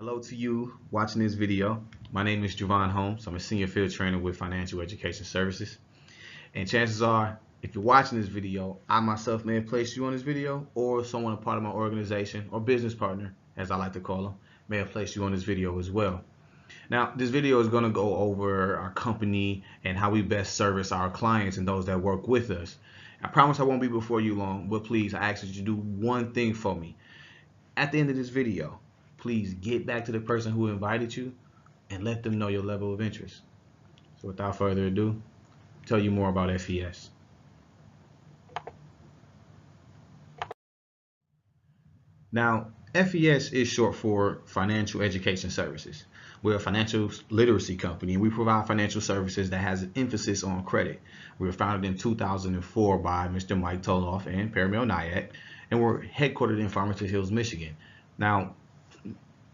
Hello to you watching this video. My name is Javon Holmes. I'm a senior field trainer with Financial Education Services. And chances are, if you're watching this video, I myself may have placed you on this video, or someone a part of my organization or business partner, as I like to call them, may have placed you on this video as well. Now, this video is going to go over our company and how we best service our clients and those that work with us. I promise I won't be before you long, but please, I ask that you do one thing for me. At the end of this video, please get back to the person who invited you and let them know your level of interest. So without further ado, I'll tell you more about FES. Now, FES is short for Financial Education Services. We're a financial literacy company, and we provide financial services that has an emphasis on credit. We were founded in 2004 by Mr. Mike Toloff and Paramel Nyack, and we're headquartered in Farmington Hills, Michigan. Now,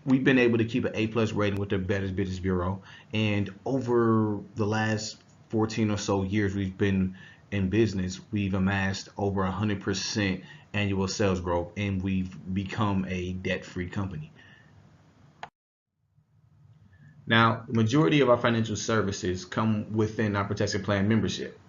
we've been able to keep an A+ rating with the Better Business Bureau, and over the last 14 or so years we've been in business, we've amassed over 100% annual sales growth, and we've become a debt-free company. Now, the majority of our financial services come within our protection plan membership.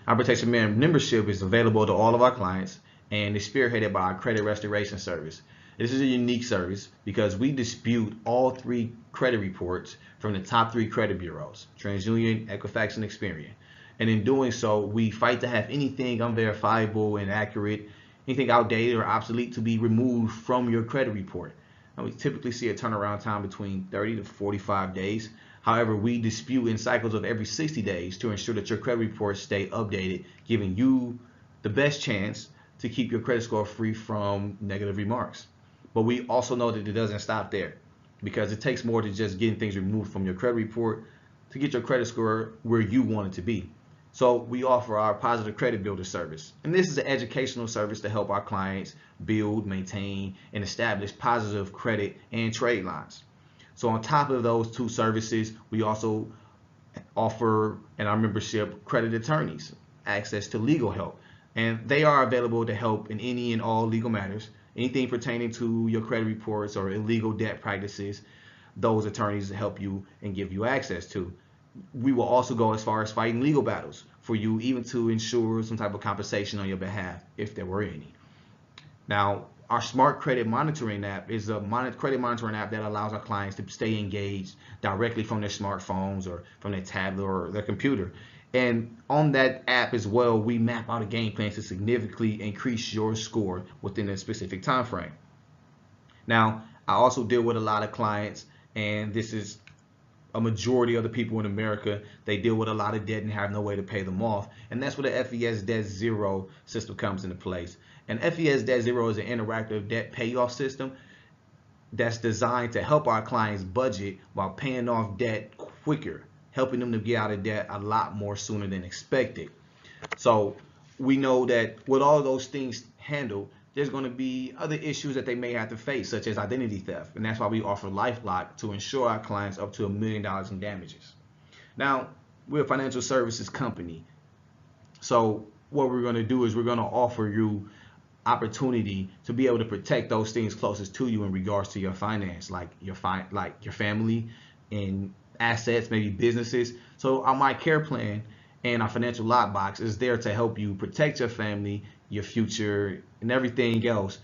Our protection plan membership is available to all of our clients and is spearheaded by our credit restoration service. This is a unique service because we dispute all 3 credit reports from the top 3 credit bureaus, TransUnion, Equifax, and Experian. And in doing so, we fight to have anything unverifiable, inaccurate, anything outdated or obsolete to be removed from your credit report. And we typically see a turnaround time between 30 to 45 days. However, we dispute in cycles of every 60 days to ensure that your credit reports stay updated, giving you the best chance to keep your credit score free from negative remarks. But we also know that it doesn't stop there, because it takes more than just getting things removed from your credit report to get your credit score where you want it to be. So we offer our Positive Credit Builder service. And this is an educational service to help our clients build, maintain, and establish positive credit and trade lines. So on top of those 2 services, we also offer in our membership credit attorneys, access to legal help. And they are available to help in any and all legal matters. Anything pertaining to your credit reports or illegal debt practices, those attorneys help you and give you access to. We will also go as far as fighting legal battles for you, even to ensure some type of compensation on your behalf if there were any. Now, our Smart Credit Monitoring app is a credit monitoring app that allows our clients to stay engaged directly from their smartphones or from their tablet or their computer. And on that app as well, we map out a game plan to significantly increase your score within a specific time frame. Now, I also deal with a lot of clients, and this is a majority of the people in America. They deal with a lot of debt and have no way to pay them off. And that's where the FES Debt Zero system comes into place. And FES Debt Zero is an interactive debt payoff system that's designed to help our clients budget while paying off debt quicker, helping them to get out of debt a lot more sooner than expected. So we know that with all those things handled, there's going to be other issues that they may have to face, such as identity theft. And that's why we offer LifeLock to insure our clients up to $1 million in damages. Now, we're a financial services company. So what we're going to do is we're going to offer you opportunity to be able to protect those things closest to you in regards to your finance, like your family and assets, maybe businesses. So our My Care Plan and our financial lockbox is there to help you protect your family, your future, and everything else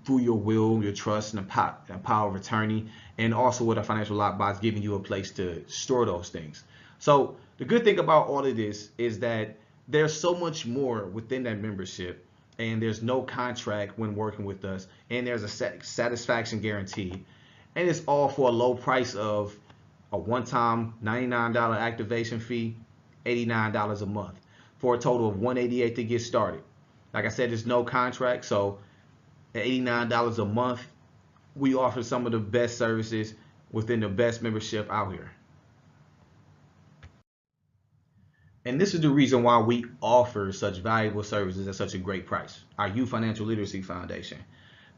through your will, your trust, and the power of attorney, and also with a financial lockbox giving you a place to store those things. So the good thing about all of this is that there's so much more within that membership, and there's no contract when working with us, and there's a satisfaction guarantee, and it's all for a low price of a one-time $99 activation fee, $89 a month, for a total of $188 to get started. Like I said, there's no contract, so at $89 a month, we offer some of the best services within the best membership out here. And this is the reason why we offer such valuable services at such a great price. Our Youth Financial Literacy Foundation.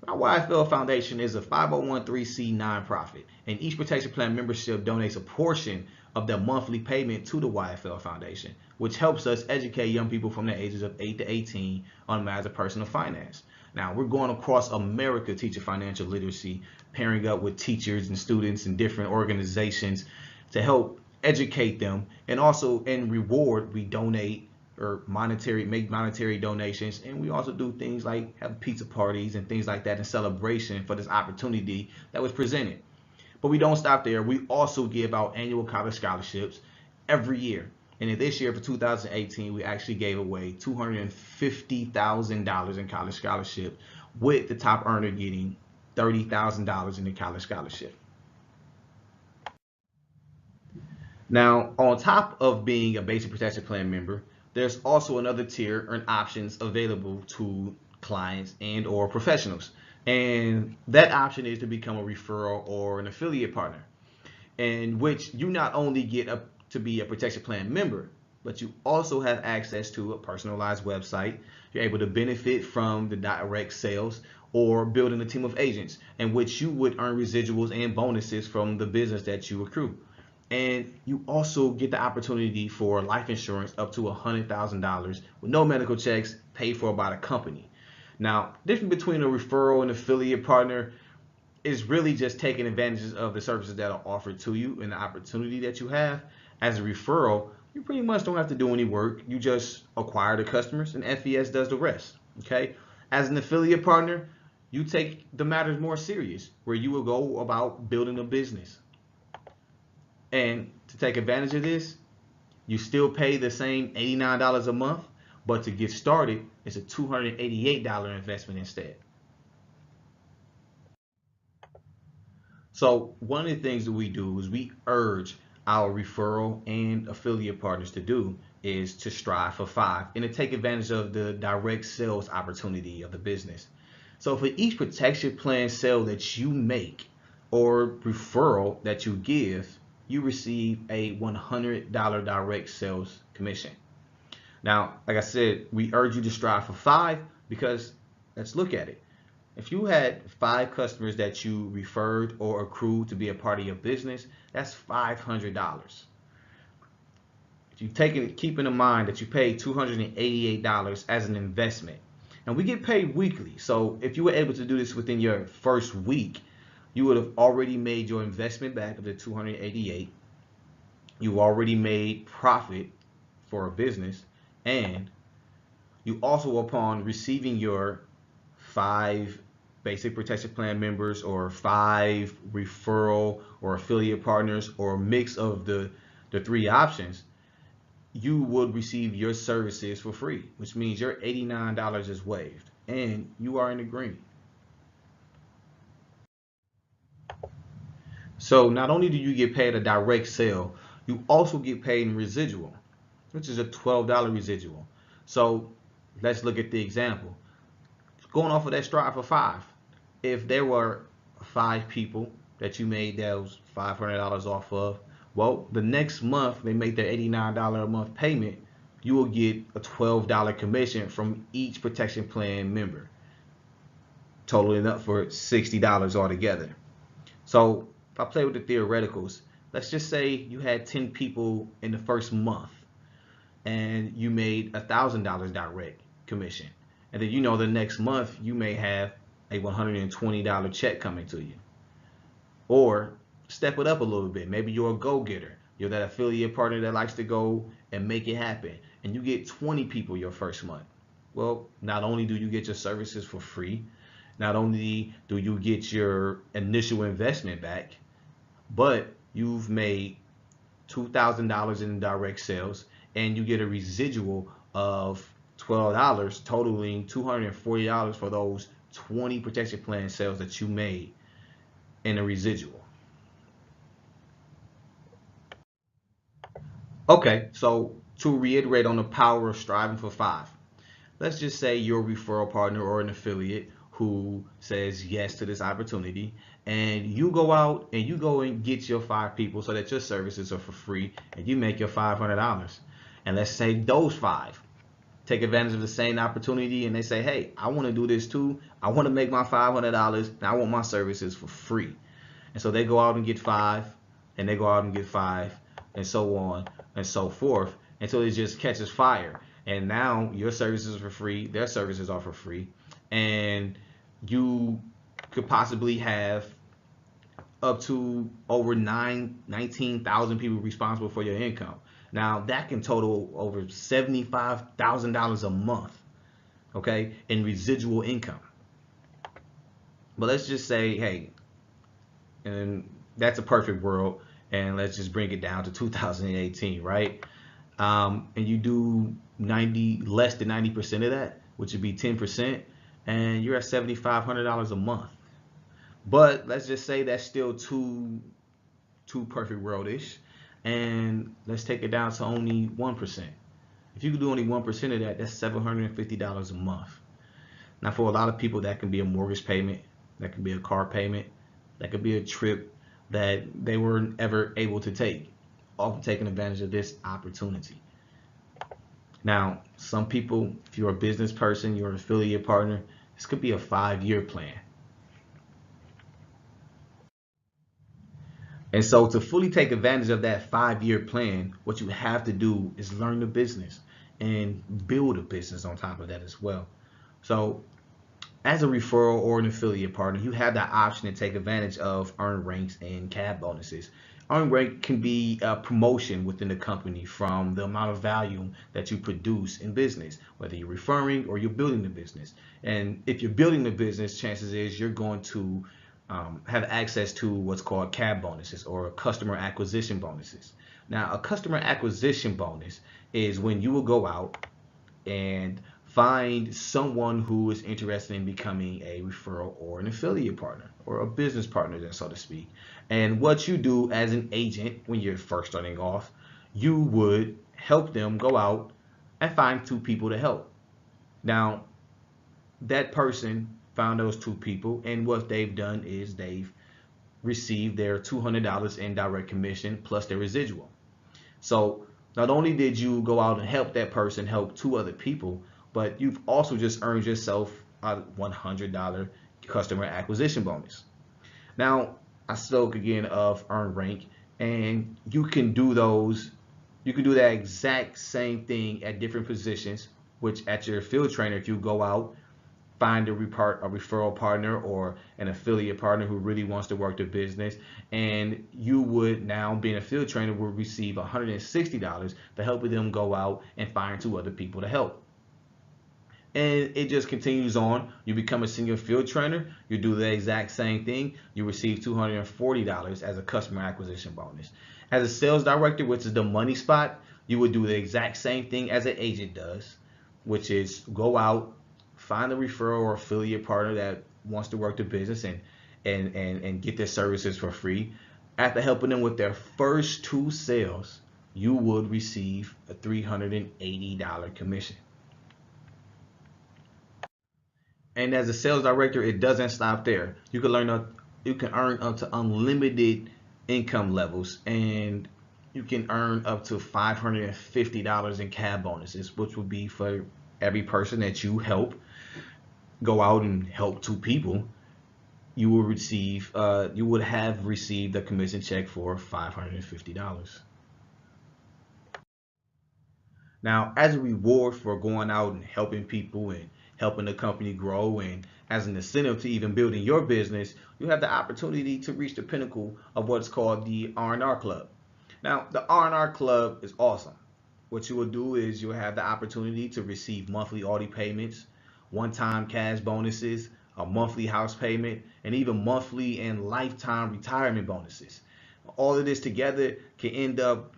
Our YFL Foundation is a 501(c)(3) nonprofit, and each protection plan membership donates a portion of their monthly payment to the YFL Foundation, which helps us educate young people from the ages of 8 to 18 on matters of personal finance. Now, we're going across America teaching financial literacy, pairing up with teachers and students and different organizations to help educate them. And also in reward, we donate or make monetary donations. And we also do things like have pizza parties and things like that in celebration for this opportunity that was presented. But we don't stop there. We also give out annual college scholarships every year. And this year for 2018, we actually gave away $250,000 in college scholarship, with the top earner getting $30,000 in the college scholarship. Now, on top of being a basic protection plan member, there's also another tier and options available to clients and or professionals. And that option is to become a referral or an affiliate partner, in which you not only get to be a protection plan member, but you also have access to a personalized website. You're able to benefit from the direct sales or building a team of agents, in which you would earn residuals and bonuses from the business that you accrue. And you also get the opportunity for life insurance up to $100,000 with no medical checks, paid for by the company. Now, difference between a referral and affiliate partner is really just taking advantages of the services that are offered to you and the opportunity that you have. As a referral, you pretty much don't have to do any work. You just acquire the customers and FES does the rest. Okay. As an affiliate partner, you take the matters more serious, where you will go about building a business. And to take advantage of this, you still pay the same $89 a month, but to get started, it's a $288 investment instead. So one of the things that we do is we urge our referral and affiliate partners to do is to strive for 5 and to take advantage of the direct sales opportunity of the business. So for each protection plan sale that you make or referral that you give, you receive a $100 direct sales commission. Now, like I said, we urge you to strive for 5 because let's look at it. If you had 5 customers that you referred or accrued to be a part of your business, that's $500. If you keeping in mind that you paid $288 as an investment, and we get paid weekly. So if you were able to do this within your first week, you would have already made your investment back of the $288. You already made profit for a business, and you also, upon receiving your 5 basic protection plan members or 5 referral or affiliate partners or a mix of the 3 options, you would receive your services for free, which means your $89 is waived and you are in the green. So not only do you get paid a direct sale, you also get paid in residual, which is a $12 residual. So let's look at the example. Going off of that strive for 5, if there were 5 people that you made those $500 off of, well, the next month they make their $89 a month payment, you will get a $12 commission from each protection plan member, totaling up for $60 altogether. So if I play with the theoreticals, let's just say you had 10 people in the first month and you made $1,000 direct commission. And then, the next month you may have a $120 check coming to you. Or step it up a little bit. Maybe you're a go-getter. You're that affiliate partner that likes to go and make it happen. And you get 20 people your first month. Well, not only do you get your services for free, not only do you get your initial investment back, but you've made $2,000 in direct sales and you get a residual of $12, totaling $240 for those 20 protection plan sales that you made in a residual. Okay, so to reiterate on the power of striving for 5, let's just say you're a referral partner or an affiliate who says yes to this opportunity, and you go out and you go and get your 5 people so that your services are for free and you make your $500. And let's say those 5 take advantage of the same opportunity and they say, hey, I want to do this too. I want to make my $500 and I want my services for free. And so they go out and get 5 and they go out and get 5 and so on and so forth until it just catches fire. And now your services are for free, their services are for free, and you could possibly have up to over 19,000 people responsible for your income. Now that can total over $75,000 a month, okay, in residual income. But let's just say, hey, and that's a perfect world, and let's just bring it down to 2018, right? And you do less than 90% of that, which would be 10%, and you're at $7,500 a month. But let's just say that's still too perfect world-ish, and let's take it down to only 1%. If you could do only 1% of that, that's $750 a month. Now, for a lot of people, that can be a mortgage payment, that can be a car payment, that could be a trip that they weren't ever able to take, often taking advantage of this opportunity. Now, some people, if you're a business person, you're an affiliate partner, this could be a 5-year plan. And so to fully take advantage of that 5-year plan, what you have to do is learn the business and build a business on top of that as well. So as a referral or an affiliate partner, you have the option to take advantage of earned ranks and CAB bonuses. Earned rank can be a promotion within the company from the amount of value that you produce in business, whether you're referring or you're building the business. And if you're building the business, chances is you're going to have access to what's called CAB bonuses, or customer acquisition bonuses. Now, a customer acquisition bonus is when you will go out and find someone who is interested in becoming a referral or an affiliate partner or a business partner, so to speak. And what you do as an agent when you're first starting off, you would help them go out and find 2 people to help. Now, that person found those 2 people, and what they've done is they've received their $200 in direct commission plus their residual. So not only did you go out and help that person help 2 other people, but you've also just earned yourself a $100 customer acquisition bonus. Now, I spoke again of earned rank, and you can do that exact same thing at different positions, which at your field trainer, if you go out, find a referral partner or an affiliate partner who really wants to work the business, and you would now, being a field trainer, will receive $160 for helping them go out and find 2 other people to help. And it just continues on. You become a senior field trainer, you do the exact same thing, you receive $240 as a customer acquisition bonus. As a sales director, which is the money spot, you would do the exact same thing as an agent does, which is go out, find a referral or affiliate partner that wants to work the business and get their services for free. After helping them with their first 2 sales, you would receive a $380 commission. And as a sales director, it doesn't stop there. You can earn up to unlimited income levels, and you can earn up to $550 in CAB bonuses, which will be for every person that you help go out and help 2 people. You would have received a commission check for $550. Now, as a reward for going out and helping people and helping the company grow, and as an incentive to even building your business, you have the opportunity to reach the pinnacle of what's called the R&R Club. Now, the R&R Club is awesome. What you will do is you'll have the opportunity to receive monthly audit payments, one-time cash bonuses, a monthly house payment, and even monthly and lifetime retirement bonuses. All of this together can end up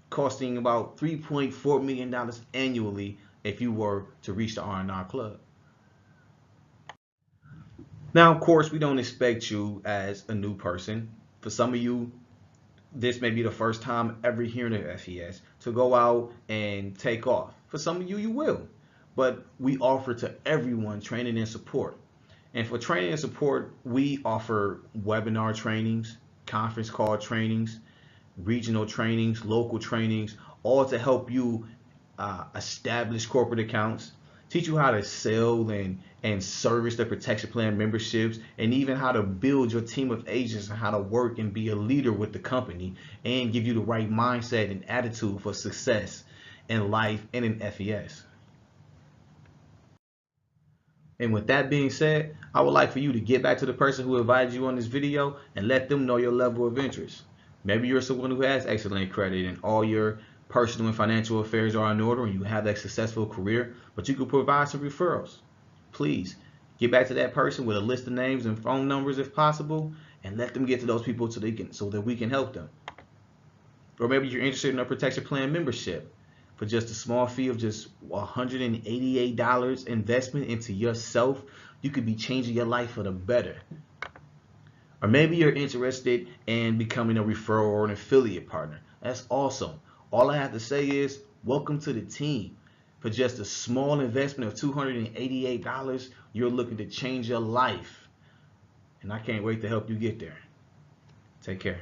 costing about $3.4 million annually if you were to reach the R&R Club. Now, of course, we don't expect you as a new person. For some of you, this may be the first time ever hearing of FES, to go out and take off. For some of you, you will. But we offer to everyone training and support. And for training and support, we offer webinar trainings, conference call trainings, regional trainings, local trainings, all to help you establish corporate accounts, teach you how to sell and service the protection plan memberships, and even how to build your team of agents and how to work and be a leader with the company, and give you the right mindset and attitude for success in life and in FES. And with that being said, I would like for you to get back to the person who invited you on this video and let them know your level of interest. Maybe you're someone who has excellent credit and all your personal and financial affairs are in order and you have a successful career, but you could provide some referrals. Please get back to that person with a list of names and phone numbers if possible, and let them get to those people so that we can help them. Or maybe you're interested in a protection plan membership for just a small fee of just $188 investment into yourself. You could be changing your life for the better. Or maybe you're interested in becoming a referral or an affiliate partner. That's awesome. All I have to say is welcome to the team. For just a small investment of $288, you're looking to change your life. And I can't wait to help you get there. Take care.